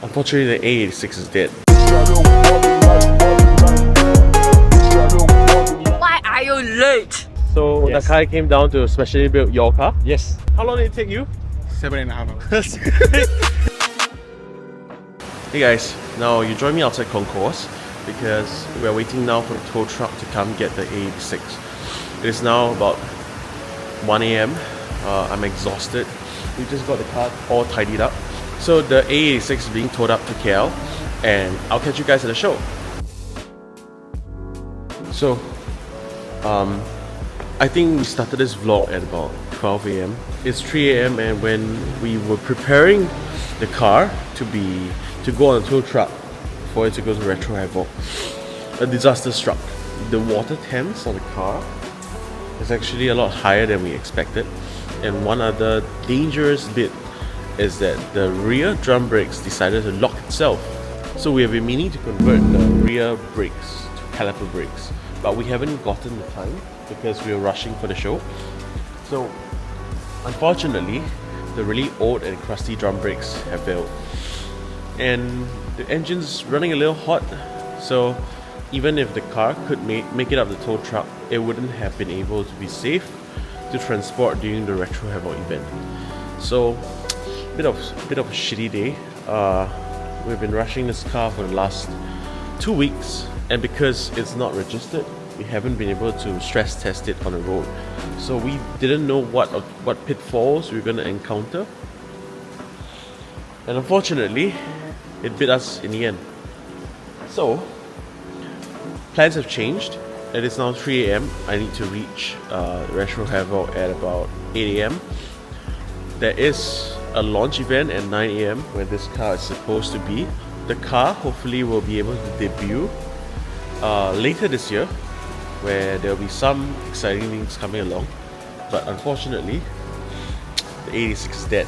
Unfortunately, the AE86 is dead. Why are you late? So Yes. the car came down to specially build your car. Yes. How long did it take you? 7.5 hours. Hey guys, now you join me outside Concourse because we're waiting now for the tow truck to come get the AE86. It is now about 1 AM. I'm exhausted. We just got the car all tidied up. So the AE86 is being towed up to KL and I'll catch you guys at the show. So, I think we started this vlog at about 12 AM. It's 3 AM and when we were preparing the car to go on the tow truck for it to go to Retrohavoc, a disaster struck. The water temps on the car is actually a lot higher than we expected. And one other dangerous bit is that the rear drum brakes decided to lock itself. So we have been meaning to convert the rear brakes to caliper brakes, but we haven't gotten the time because we were rushing for the show. So unfortunately, the really old and crusty drum brakes have failed. And the engine's running a little hot, so even if the car could make it up the tow truck, it wouldn't have been able to be safe to transport during the Retrohavoc event. So bit of a shitty day. We've been rushing this car for the last 2 weeks, and because it's not registered, we haven't been able to stress test it on the road. So we didn't know what pitfalls we were going to encounter, and unfortunately it bit us in the end. So plans have changed. It is now 3 AM. I need to reach Retrohavoc at about 8 AM. There is a launch event at 9 AM where this car is supposed to be. The car hopefully will be able to debut later this year, where there will be some exciting things coming along. But unfortunately, the AE86 is dead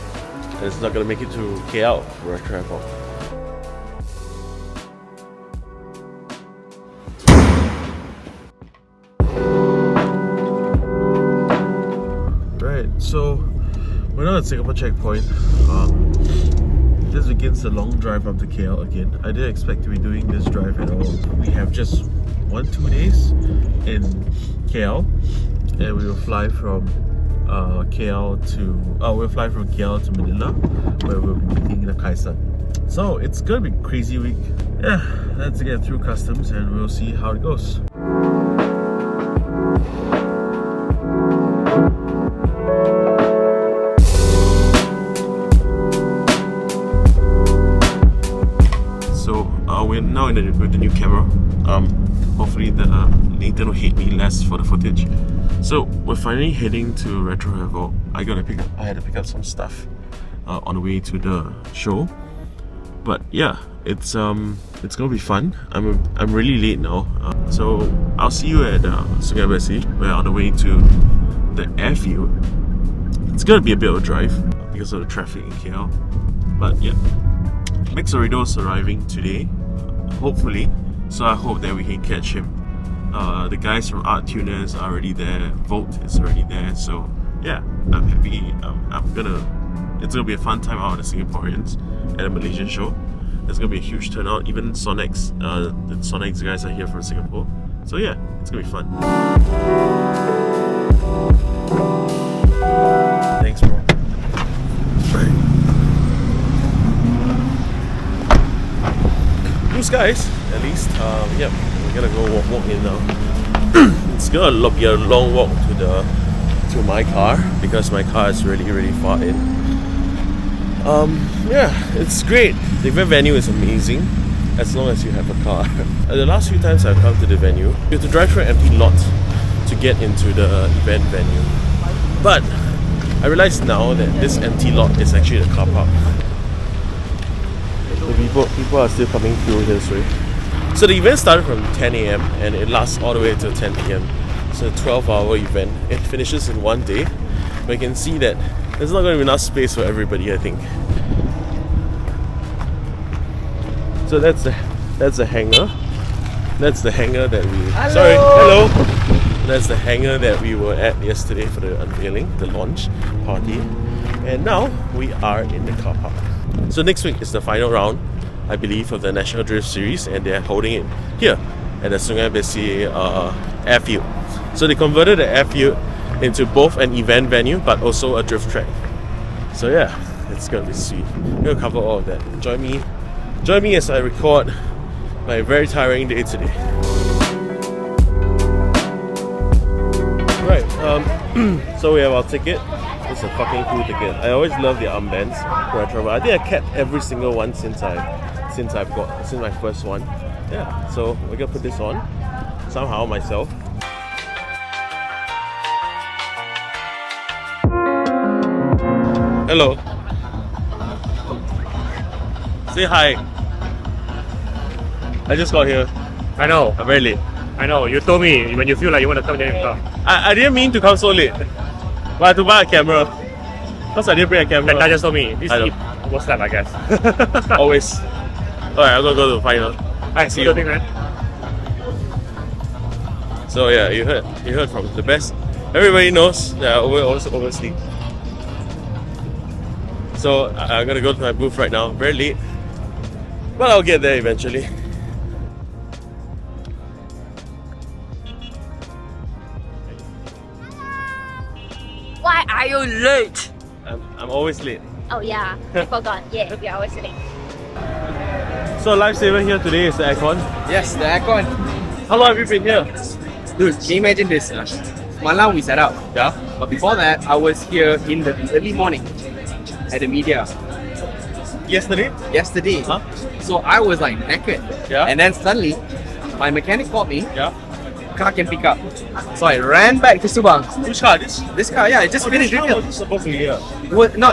and it's not going to make it to KL for Retrohavoc. Right, so we're not at Singapore checkpoint. This begins the long drive up to KL again. I didn't expect to be doing this drive at all. We have just 1-2 days in KL, and we will fly from KL to Manila, where we'll be meeting the Kyhyzl. So it's gonna be a crazy week. Yeah, let's get through customs and we'll see how it goes. We're now with the new camera. Hopefully the Nathan will hate me less for the footage. So we're finally heading to Retrohavoc. I had to pick up some stuff on the way to the show. But yeah, it's gonna be fun. I'm really late now. So I'll see you at Sungai Besi. We're on the way to the airfield. It's gonna be a bit of a drive because of the traffic in KL. But yeah, Mixorido's arriving today, hopefully, so I hope that we can catch him. The guys from Art Tuners are already there, Volt is already there, so yeah, I'm happy. It's gonna be a fun time out with the Singaporeans at a Malaysian show. There's gonna be a huge turnout. Even Sonics, the Sonics guys are here from Singapore, so yeah, it's gonna be fun. Thanks, bro. Right. Blue skies, at least. Yep, we're gonna go walk in now. It's gonna be a long walk to my car because my car is really far in. Yeah, it's great. The event venue is amazing as long as you have a car. The last few times I've come to the venue, you have to drive through an empty lot to get into the event venue. But I realize now that this empty lot is actually the car park. The people are still coming through this way. So the event started from 10 AM and it lasts all the way till 10 PM. It's a 12-hour event. It finishes in one day. But you can see that there's not going to be enough space for everybody, I think. So that's the hangar. That's the hangar that we... Hello! That's the hangar that we were at yesterday for the unveiling, the launch party. And now we are in the car park. So next week is the final round. I believe, of the National Drift Series, and they're holding it here at the Sungai Besi airfield. So they converted the airfield into both an event venue but also a drift track. So yeah, it's gonna be sweet. We'll cover all of that. Join me as I record my very tiring day today. Right, so we have our ticket. It's a fucking cool ticket. I always love the armbands for Retrohavoc. I think I kept every single one since my first one. Yeah, so we're gonna put this on somehow myself. Hello. Say hi. I just got here. I know. I'm very late. I know. You told me when you feel like you want to come there, you come. I didn't mean to come so late. But I had to buy a camera. Because I didn't bring a camera. That guy just told me. This I know. tip was that, I guess. Always. Alright, I'm gonna go to the final. I see you thing, man. So yeah, you heard from the best. Everybody knows that I always oversleep. So I'm gonna go to my booth right now. Very late, but I'll get there eventually. Why are you late? I'm always late. Oh yeah, I forgot. Yeah, we are always late. So lifesaver here today is the aircon. Yes, the aircon. How long have you been here? Dude, can you imagine this? Malam we set up. Yeah. But before that, I was here in the early morning at the media Yesterday? yesterday. Huh? So I was like knackered. Yeah. And then suddenly, my mechanic called me, Yeah. car can pick up. So I ran back to Subang. Which car? This? This car, yeah, it just finished This car rebuild. was supposed to be here.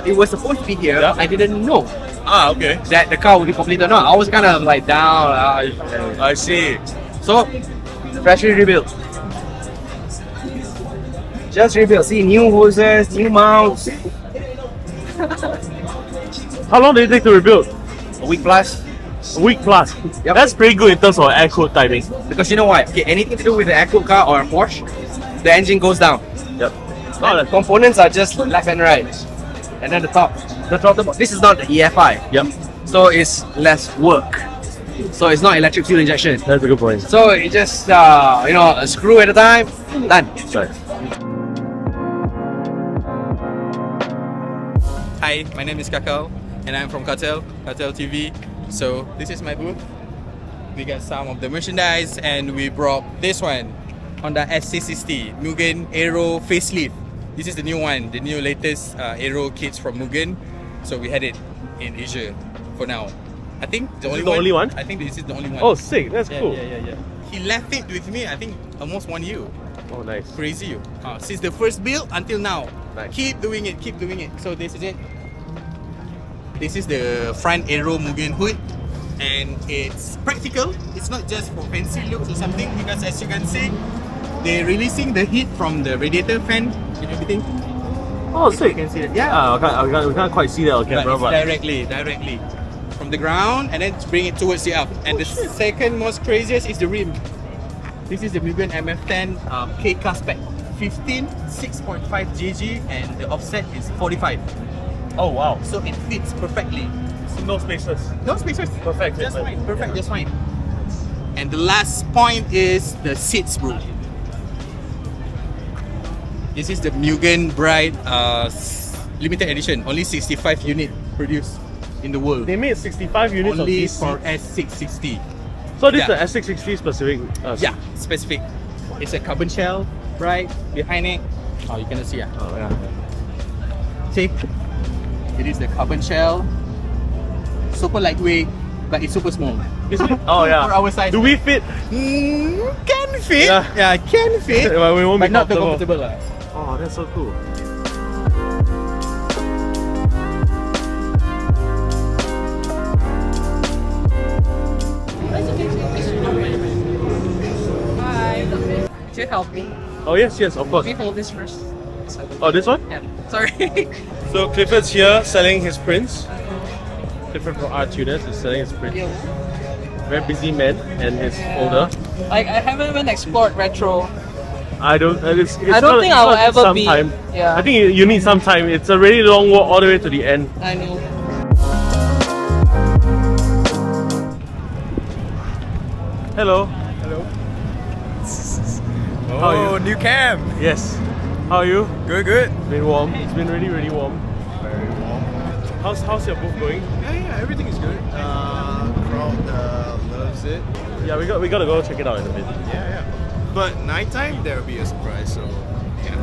It was supposed to be here. Yeah. I didn't know Ah, okay. that the car would be complete or not. I was kind of like down. I see. So, freshly rebuilt. Just rebuilt. See, new hoses, new mounts. How long did it take to rebuild? A week plus. A week plus. Yep. That's pretty good in terms of air cool timing. Because you know why? Okay, anything to do with the air-cooled car or a Porsche, the engine goes down. Yep. And the components are just left and right. And then the throttle. This is not the EFI. Yep. So it's less work. So it's not electric fuel injection. That's a good point. So it just, a screw at a time, done. Right. Hi, my name is Qaqal and I'm from Qaqal TV. So this is my booth. We got some of the merchandise and we brought this one, Honda S660 Mugen Aero facelift. This is the new one, the new latest Aero kits from Mugen. So we had it in Asia for now. I think the only one. I think this is the only one. Oh, sick. That's yeah, cool. Yeah. He left it with me, I think almost 1 year. Oh, nice. Crazy. Since the first build until now. Nice. Keep doing it. So this is it. This is the front Aero Mugen hood. And it's practical. It's not just for fancy looks or something, because as you can see, they're releasing the heat from the radiator fan and everything. Oh, If sick. you can see it. Yeah. We can't quite see that on camera, But it's directly from the ground and then bring it towards the up. And the second most craziest is the rim. This is the Mugen MF10 K-Car spec. 15, 6.5 GG and the offset is 45. Oh, wow. So it fits perfectly. No spaces. No spaces. Perfect. Just fine. Perfect. Just fine. And the last point is the seats, bro. This is the Mugen Bright limited edition. Only 65 units produced in the world. They made 65 units Only of these for seats. S660. So this Yeah. is the S660 specific. Yeah, specific. It's a carbon shell, right? Behind it. Oh, you cannot see. Oh, yeah. See? It is the carbon shell. Super lightweight, but it's super small. Is it? Oh, yeah. For our size. Do we fit? Can fit. Yeah. Yeah, can fit. But we won't be But not too comfortable. comfortable. Oh, that's so cool. Could you help me? Oh, yes, of course. Let me hold this first. Oh, this one? Yeah. Sorry. So Clifford's here selling his prints. Clifford from Art Tuners is selling his prints. Very busy man and his folder. Like I haven't even explored retro. I don't. It's I don't think I'll ever some be. Time. Yeah. I think you need some time. It's a really long walk all the way to the end. I know. Hello. How are you? new cam. Yes. How are you? Good, good. It's been warm. It's been really, really warm. Very warm. How's your booth going? Yeah, everything is good. Crowd loves it. Yeah, we gotta go check it out in a bit. Yeah. But nighttime there will be a surprise. So yeah.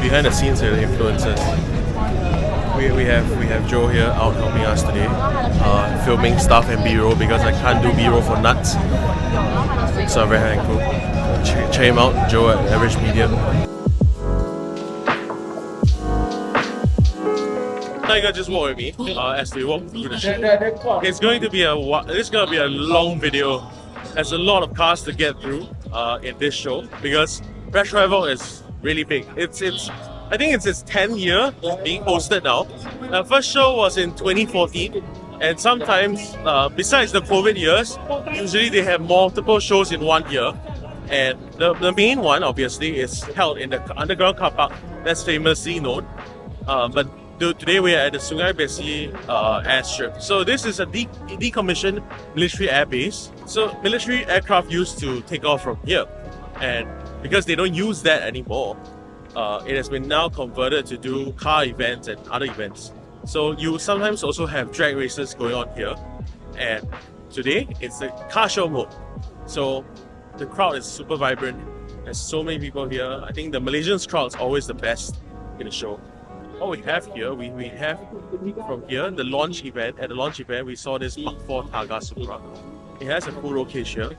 Behind the scenes here, the influencers. We have Joe here out helping us today, filming stuff and B-roll because I can't do B-roll for nuts. So I'm very thankful. Check him out, Joe at Average Media. Now you guys just walk with me as we walk through the show. It's going to be a long video. There's a lot of cars to get through in this show because Retrohavoc is really big. I think it's its 10th year being hosted now. The first show was in 2014, and sometimes, besides the COVID years, usually they have multiple shows in one year. And the main one, obviously, is held in the underground car park that's famously known. But today we are at the Sungai Besi airstrip. So this is a decommissioned military air base. So military aircraft used to take off from here. And because they don't use that anymore, it has been now converted to do car events and other events. So you sometimes also have drag races going on here. And today it's the car show mode. So the crowd is super vibrant. There's so many people here. I think the Malaysian crowd is always the best in the show. What we have here, we have from here the launch event. At the launch event, we saw this Mark 4 Targa Supra. It has a full roll cage here.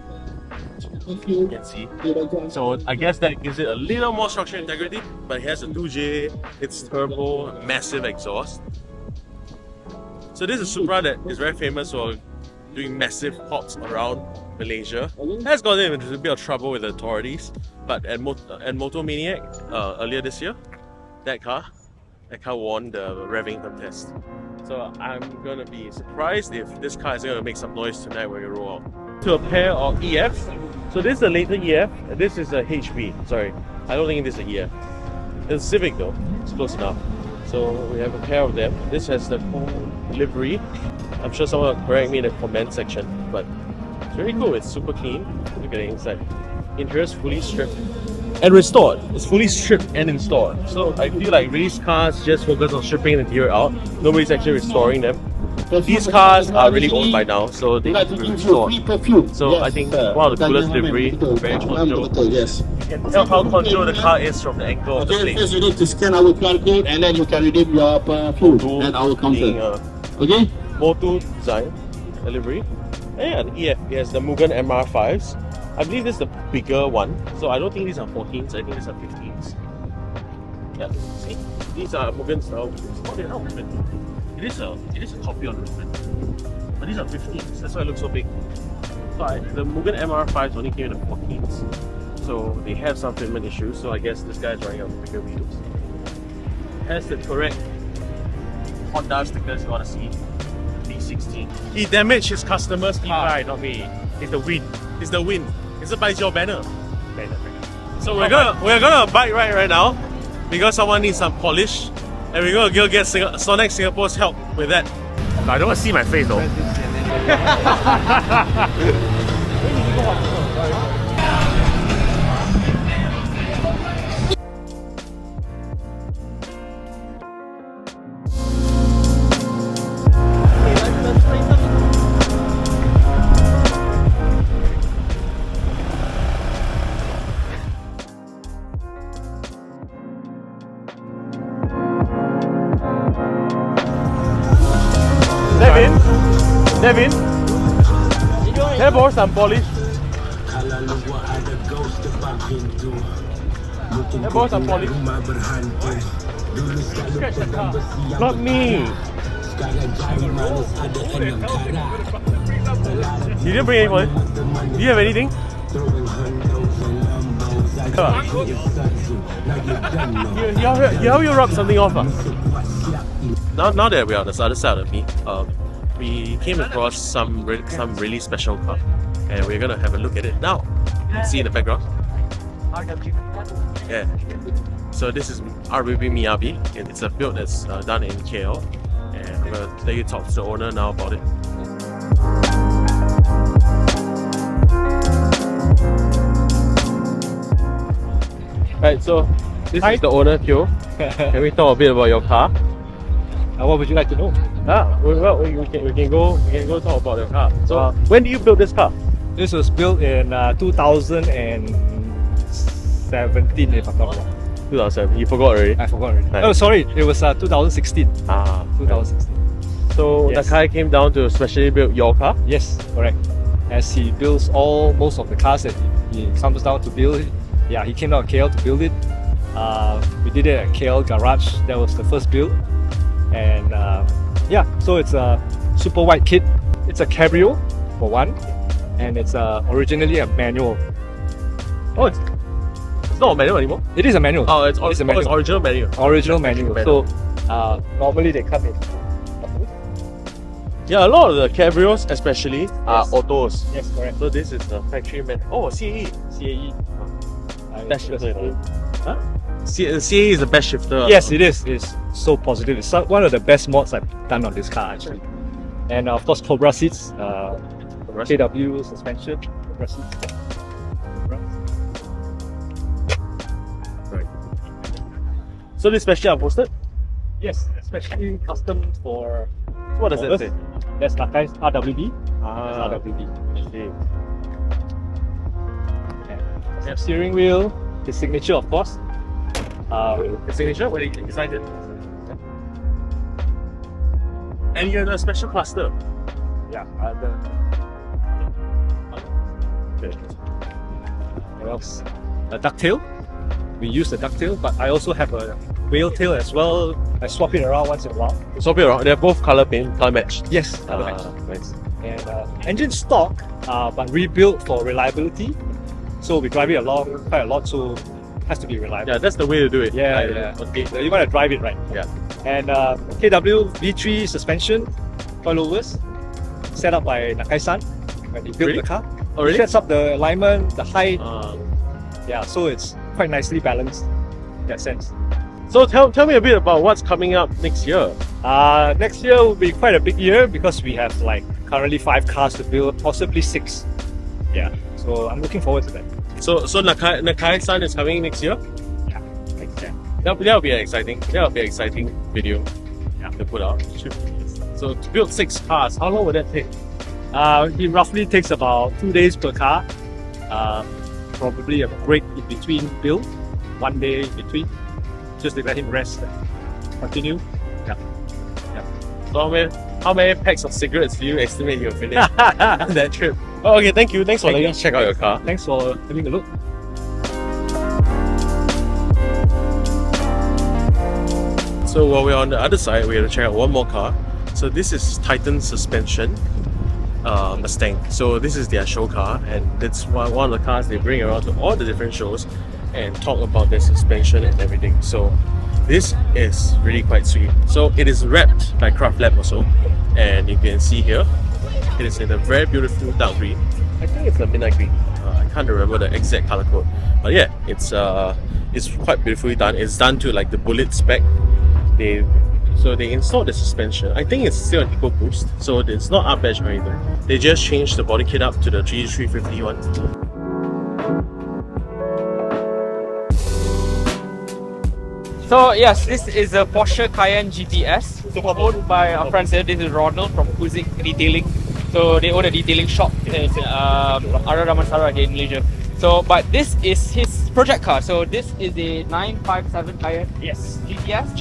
You can see. So I guess that gives it a little more structural integrity, but it has a 2J, it's turbo, massive exhaust. So this is a Supra that is very famous for doing massive hops around Malaysia. It has gotten into a bit of trouble with the authorities, but at Motomaniac earlier this year, that car won the revving contest. So I'm gonna be surprised if this car is gonna make some noise tonight when we roll out. To a pair of EFs. So this is a later EF, and this is a HB. Sorry, I don't think this is a EF. It's a Civic though, it's close enough. So we have a pair of them. This has the cool livery. I'm sure someone will correct me in the comment section, but it's very cool. It's super clean. Look at the inside. Interior is fully stripped and restored. It's fully stripped and installed. So I feel like race cars just focus on stripping the interior out. Nobody's actually restoring them. These cars are really old by now, so they need to be restored. So I think one of the coolest livery, very control. Yes. You can tell how control the car is from the angle of the plate. First you need to scan our QR code and then you can redeem your fuel at our counter. Okay? Moto design, a livery. And yeah, it has the Mugen MR5s. I believe this is the bigger one, so I don't think these are 14s, I think these are 15s. Yeah, see? These are Mugen style. Oh, they're not Mugen. It is a copy on the Mugen. But these are 15s, that's why it looks so big. So the Mugen MR5s only came in the 14s. So they have some fitment issues, so I guess this guy's running out with bigger wheels. It has the correct Honda stickers you want to see. B16. He damaged his customer's car. Not me. It's the wind. It's the wind. It's about your banner. So we're gonna bike ride right now because someone needs some polish, and we're gonna go get Sonic Singapore's help with that. I don't want to see my face though. Davin, can I borrow some polish? Can I borrow some polish? Scratch the car. Not me. You didn't bring any polish? Do you have anything? You rub something off. Now that we're on the other side of me, we came across some really special car, and we're gonna have a look at it now. See in the background. Yeah. So this is RBB Miyabi, and it's a build that's done in KL, and I'm gonna let you talk to the owner now about it. Right, so this is the owner, Teoh. Can we talk a bit about your car? What would you like to know? Well, we can go talk about your car. So when did you build this car? This was built in 2017, if I'm not wrong. 2007. You forgot already? I forgot already. Right. Oh, sorry, it was 2016. 2016. So Yes. the guy came down to specially build your car? Yes, correct. As he builds most of the cars that he comes down to build, yeah, he came down to KL to build it. We did it at KL Garage. That was the first build. And yeah, so it's a super wide kit. It's a cabrio for one, and it's originally a manual. Oh, it's not a manual anymore? It is a manual. Oh, it's a manual. it's original manual. Original manual. So normally they come in. Yeah, a lot of the cabrios especially are autos. Yes, correct. So this is the factory man. Oh, CAE. CAE. Best shifter. Huh? CAE is the best shifter. Yes, it is. It's so positive. It's one of the best mods I've done on this car actually. And of course, Cobra seats, KW suspension, Cobra seats. Right. So this specially upholstered? Yes, especially custom for. What does that say? That's Nakai's RWB. Ah, RWB. okay. And steering wheel, his signature, of course. The signature when he designed it. And you have a special cluster. Yeah. What else? A ducktail. We use the ducktail, but I also have a whale tail as well. I swap it around once in a while. Swap it around. They're both color matched. Yes, color matched. Nice. And engine stock, but rebuilt for reliability. So we drive it along quite a lot, so it has to be reliable. Yeah, that's the way to do it. Yeah. Okay. So you want to drive it right. Yeah. And KW V3 suspension, coilovers, set up by Nakai-san when he built Really? the car. Oh, really? He sets up the alignment, the height. Ah. Yeah, so it's quite nicely balanced in that sense. So tell me a bit about what's coming up next year. Next year will be quite a big year because we have like currently 5 cars to build, possibly 6. Yeah, so I'm looking forward to that. So Nakai-san is coming next year? Yeah, next year. That'll be an exciting video to put out. So to build 6 cars, how long would that take? It roughly takes about 2 days per car. Probably a break in between build, 1 day in between, just to let him rest and continue. Yeah. So how many packs of cigarettes do you estimate you'll finish on that trip? Oh, okay, thank you. Thanks for letting us check out your car. Thanks for having a look. So while we're on the other side, we're gonna check out one more car. So this is Titan Suspension Mustang. So this is their show car, and it's one of the cars they bring around to all the different shows and talk about their suspension and everything. So this is really quite sweet. So it is wrapped by Craft Lab also, and you can see here it is in a very beautiful dark green. I think it's a midnight green. I can't remember the exact color code, but yeah, it's quite beautifully done. It's done to like the bullet spec. They installed the suspension. I think it's still an EcoBoost, so it's not up edge or anything. They just changed the body kit up to the GT350 one. So yes, this is a Porsche Cayenne GTS, owned by our friends here. This is Ronald from Kuzik Detailing. So they own a detailing shop in Ara Damansara here in Malaysia. So, but this is his project car. So this is a 957 Cayenne. Yes, GTS.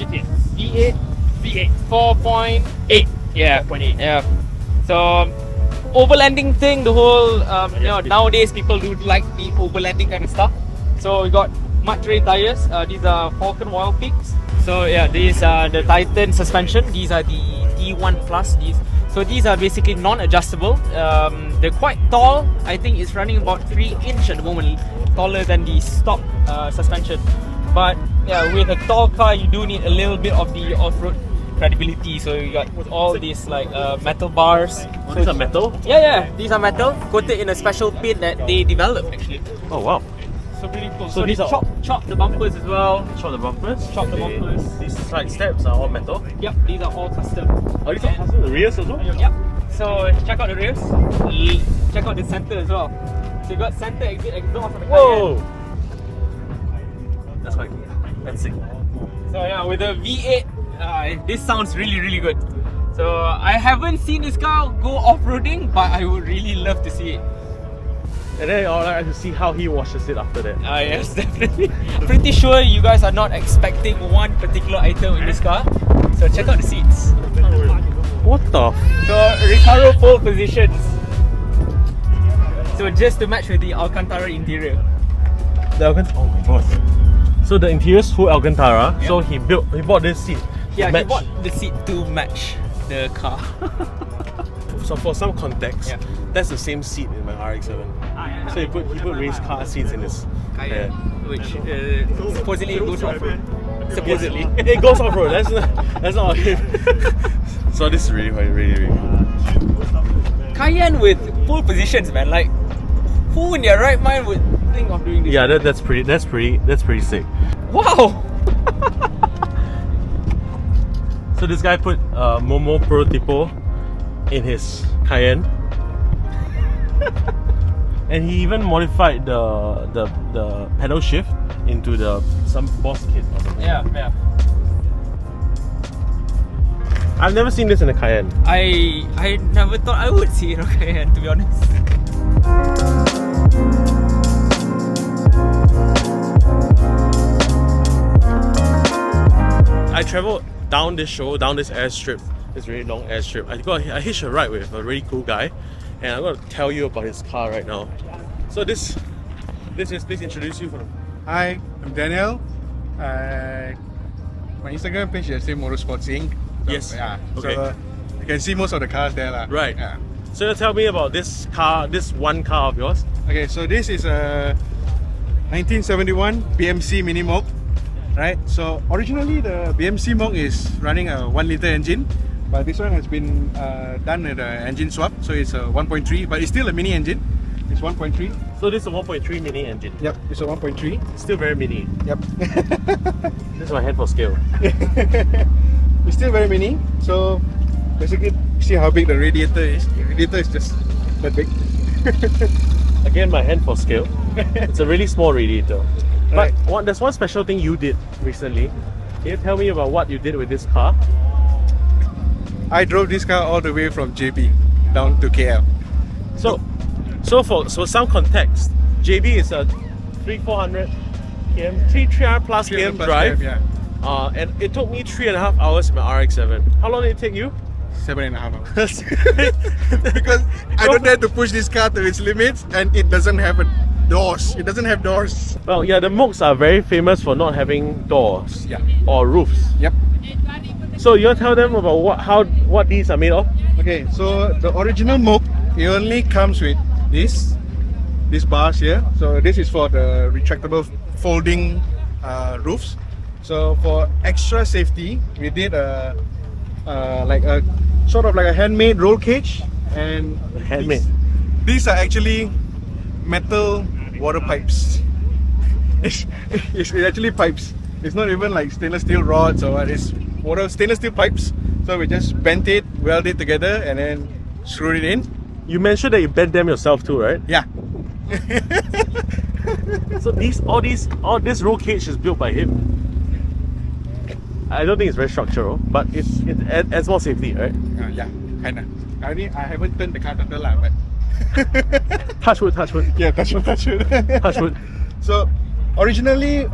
V8. 4.8. Yeah. 4.8. Yeah. So overlanding thing, the whole nowadays people do like the overlanding kind of stuff. So we got mud terrain tires. These are Falcon Wild Peaks. So yeah, these are the Titan suspension. These are the T1 Plus. These are basically non-adjustable. They're quite tall. I think it's running about 3 inch at the moment, taller than the stock suspension. But yeah, with a tall car, you do need a little bit of the off-road credibility. So you got all these like metal bars. Oh, these are metal? Yeah, these are metal coated in a special paint that they developed actually. Oh wow. So pretty cool. So So, they these are- chop the bumpers as well. Chop the bumpers? Chop the bumpers. These side steps are all metal? Yep, these are all custom. Oh, these are custom? The rears also? Yep. So check out the rears. Check out the center as well. So you got center exit exhaust on the Whoa! Cayenne. That's quite cool. That's sick. So yeah, with the V8, this sounds really good. So I haven't seen this car go off-roading, but I would really love to see it. And then I'd like to see how he washes it after that. Yes, definitely. Pretty sure you guys are not expecting one particular item in this car. So check out the seats. What the? So Recaro pole positions. So just to match with the Alcantara interior. The Alcantara. Oh my god. So the interior's full Alcantara. Yep. So he bought this seat. to Yeah, he match. bought the seat to match the car. So for some context, Yeah. that's the same seat in my RX-7. So he put race car seats in his Cayenne, which supposedly goes off-road. Supposedly. It goes off road. That's not him. So this is really cool. Cayenne with pole positions, man. Like, who in their right mind would think of doing this? Yeah, that's pretty sick. Wow! So this guy put Momo Prototipo in his Cayenne. And he even modified the pedal shift into some boss kit or something. Yeah. I've never seen this in a Cayenne. I never thought I would see it on Cayenne, to be honest. I travelled down this airstrip, this really long airstrip. I hitched a ride with a really cool guy, and I'm gonna tell you about his car right now. So this is, please introduce you. Hi, I'm Daniel. My Instagram page is Motorsports Inc. So, Yes. Yeah. Okay. So you can see most of the cars there, lah. Right. Yeah. So tell me about this car, this one car of yours. Okay, so this is a 1971 BMC Mini Moke, right? So originally the BMC Moke is running a 1-liter engine, but this one has been done with an engine swap, so it's a 1.3, but it's still a mini engine. It's 1.3. So this is a 1.3 mini engine. Yep, it's a 1.3. Still very mini. Yep. This is my hand for scale. It's still very mini. So basically, see how big the radiator is. The radiator is just that big. Again, my hand for scale. It's a really small radiator. Right. But there's one special thing you did recently. Can you tell me about what you did with this car? I drove this car all the way from JB down to KL. So for some context, JB is a 300 km, 300 plus 300 km plus drive. km, yeah. And it took me 3.5 hours in my RX-7. How long did it take you? 7.5 hours. Because I don't dare to push this car to its limits, and it doesn't have doors. It doesn't have doors. Well, yeah, the Mokes are very famous for not having doors Yeah. or roofs. Yep. So you want to tell them about what these are made of? Okay, so the original Moke, it only comes with these bars here. So this is for the retractable folding roofs. So for extra safety, we did a sort of like a handmade roll cage, and Handmade. These are actually metal water pipes. It's actually pipes. It's not even like stainless steel rods or what. It's stainless steel pipes. So we just bent it, welded it together, and then screwed it in. You mentioned that you bent them yourself too, right? Yeah. So all this roll cage is built by him. I don't think it's very structural, but it adds more safety, right? Yeah, kinda. I haven't turned the car under lah, but Touch wood. yeah, touch wood. Touch wood. So originally,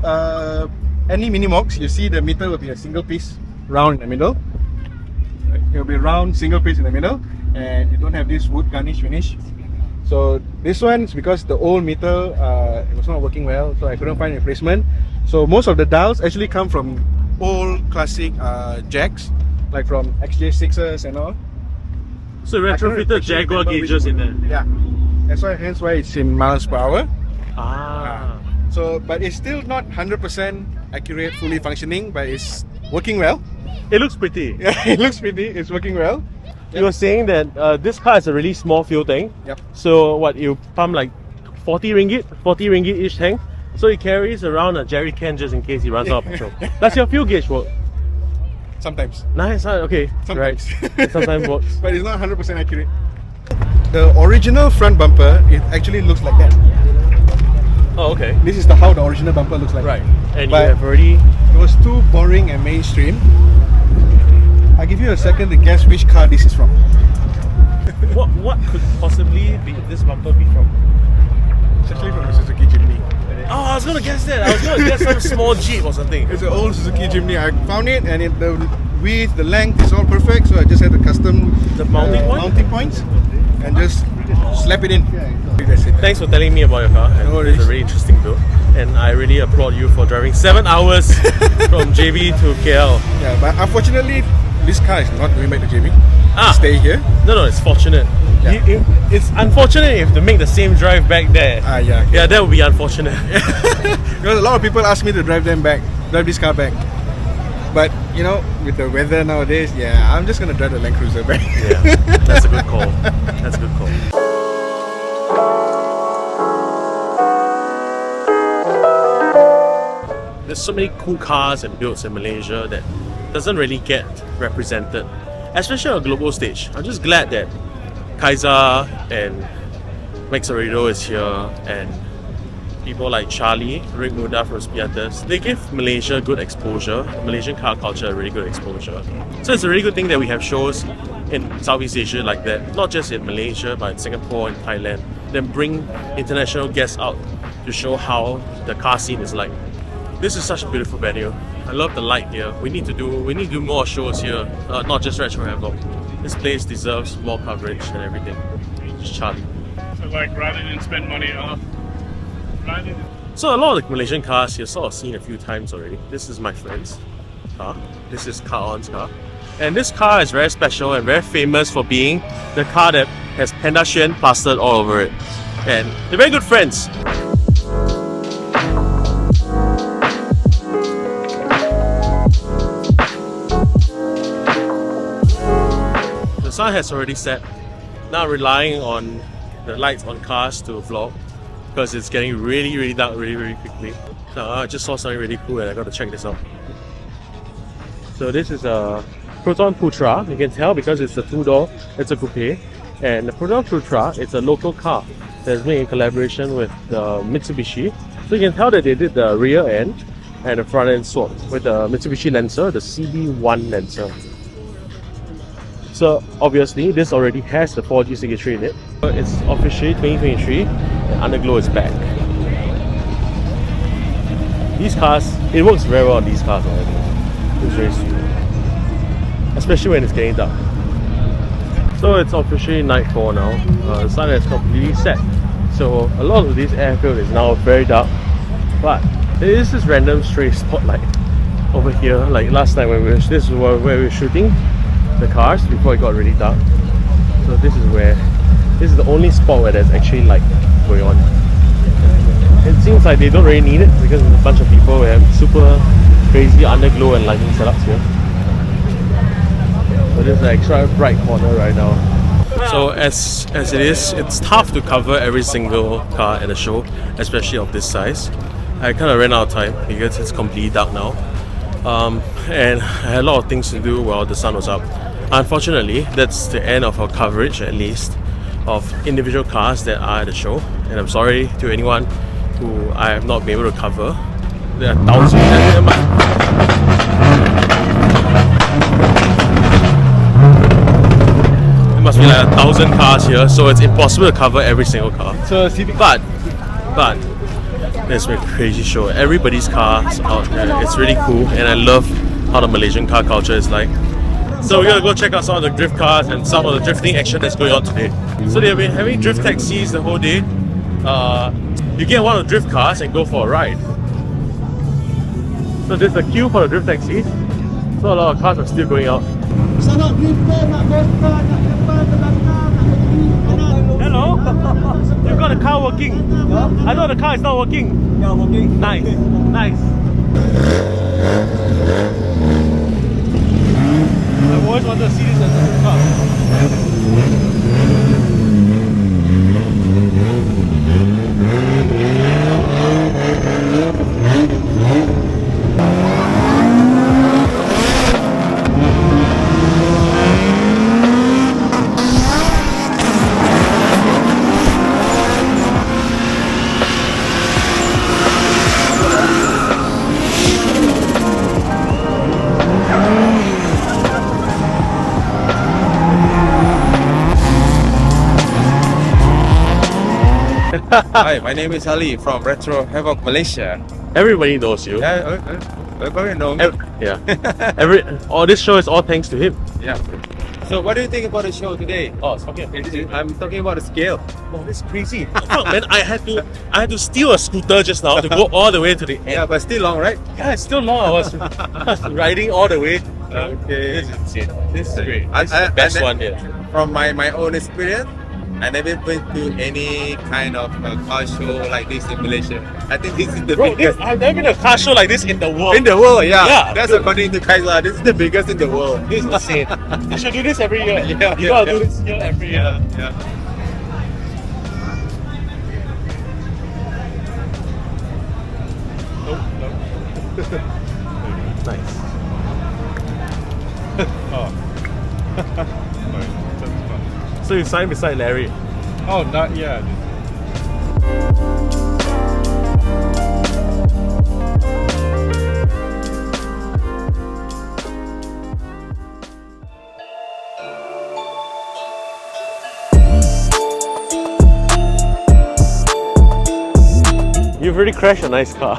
any mini Mox, you see the meter will be a single piece round in the middle. Right. It will be round, single piece in the middle, and you don't have this wood garnish finish. So this one is because the old meter it was not working well, so I couldn't find a replacement. So most of the dials actually come from old classic jacks, like from XJ6s and all. So I couldn't retrofitted actually Jaguar remember which gauges in there. one. Yeah, hence why it's in miles per hour. Ah. So, but it's still not 100% accurate, fully functioning, but it's working well. It looks pretty. Yeah, it looks pretty. It's working well. You were saying that this car is a really small fuel tank. Yep. So what, you pump like 40 ringgit each tank. So it carries around a jerry can just in case he runs out of petrol. Does your fuel gauge work? Sometimes. Nice, okay. Sometimes. Right. It sometimes works. But it's not 100% accurate. The original front bumper, it actually looks like that. Oh, okay. This is how the original bumper looks like. Right. And But you have already... it was too boring and mainstream. I'll give you a second to guess which car this is from. What could possibly be this bumper be from? It's actually from a Suzuki Jimny. Oh, I was gonna guess that. I was gonna guess some small Jeep or something. It's an old Suzuki Jimny. I found it and the width, the length is all perfect, so I just had to custom the mounting points and just slap it in. That's it. Thanks for telling me about your car. No It's worries. a really interesting build, and I really applaud you for driving 7 hours from JB to KL. Yeah, but unfortunately, this car is not going back to JB. Stay here. No, it's fortunate. Yeah. It's unfortunate if to make the same drive back there. Yeah. Yeah, that would be unfortunate. Because a lot of people ask me to drive this car back. But you know, with the weather nowadays, yeah, I'm just gonna drive the Land Cruiser back. Yeah, that's a good call. That's a good call. There's so many cool cars and builds in Malaysia that doesn't really get represented, especially on a global stage. I'm just glad that Kyhyzl and Max Aredo is here, and people like Charlie, Rick Muda from Spiatas. They give Malaysia good exposure, Malaysian car culture a really good exposure. So it's a really good thing that we have shows in Southeast Asia like that, not just in Malaysia but in Singapore and Thailand. Then bring international guests out to show how the car scene is like. This is such a beautiful venue. I love the light here. We need to do more shows here, not just Retrohavoc. This place deserves more coverage and everything. Just Charlie. So like rather than spend money on... So a lot of the Malaysian cars you've sort of seen a few times already. This is my friend's car. This is Qaqal's car. And this car is very special and very famous for being the car that has Pandashuen plastered all over it. And they're very good friends. The sun has already set. Now relying on the lights on cars to vlog, because it's getting really dark really quickly. So I just saw something really cool and I got to check this out. So this is a Proton Putra. You can tell because it's a two-door, it's a coupe. And the Proton Putra, it's a local car that's made in collaboration with Mitsubishi. So you can tell that they did the rear end and the front end swap with the Mitsubishi Lancer, the CB1 Lancer. So obviously this already has the 4G signature in it. It's officially 2023 and Underglow is back. These cars, it works very well on these cars already. It's very sweet. Especially when it's getting dark. So it's officially nightfall now. The sun has completely set. So a lot of this airfield is now very dark. But there is this random stray spotlight over here. Like last night when this is where we were shooting the cars before it got really dark. So this is the only spot where there's actually light going on. It seems like they don't really need it because there's a bunch of people who have super crazy underglow and lighting setups here. So this is an extra bright corner right now. So as it is, it's tough to cover every single car at a show, especially of this size. I kind of ran out of time because it's completely dark now. And I had a lot of things to do while the sun was up. Unfortunately, that's the end of our coverage, at least, of individual cars that are at the show. And I'm sorry to anyone who I have not been able to cover. There are thousands. There must be like 1,000 cars here, so it's impossible to cover every single car. So But it's a crazy show. Everybody's cars out there. It's really cool, and I love how the Malaysian car culture is like. So we're gonna go check out some of the drift cars and some of the drifting action that's going on today. So they've been having drift taxis the whole day. You get one of the drift cars and go for a ride. So there's a queue for the drift taxis. So a lot of cars are still going out. Hello? You've got the car working? I thought the car is not working. Yeah, working. Nice. I've always wanted to see this as a car. Hi, my name is Alie from Retrohavoc Malaysia. Everybody knows you. Yeah, everybody knows. All this show is all thanks to him. Yeah. So what do you think about the show today? Oh, it's fucking I'm talking about the scale. Oh, this is crazy. Man, I had to steal a scooter just now to go all the way to the end. Yeah, but still long, right? Yeah, it's still long. I was riding all the way. Okay. This is insane. This is great. I- This is the best I- one yet. From my own experience, I never been to any kind of car show like this in Malaysia. I think this is the biggest I've never been to a car show like this in the world. in the world. Yeah, Yeah. That's according to Kyhyzl. This is the biggest in the world. This is insane. You should do this every year. Yeah, You yeah, gotta do yeah. this here every year. Yeah. Nice. So you signed beside Larry. Oh, not yet. You've already crashed a nice car.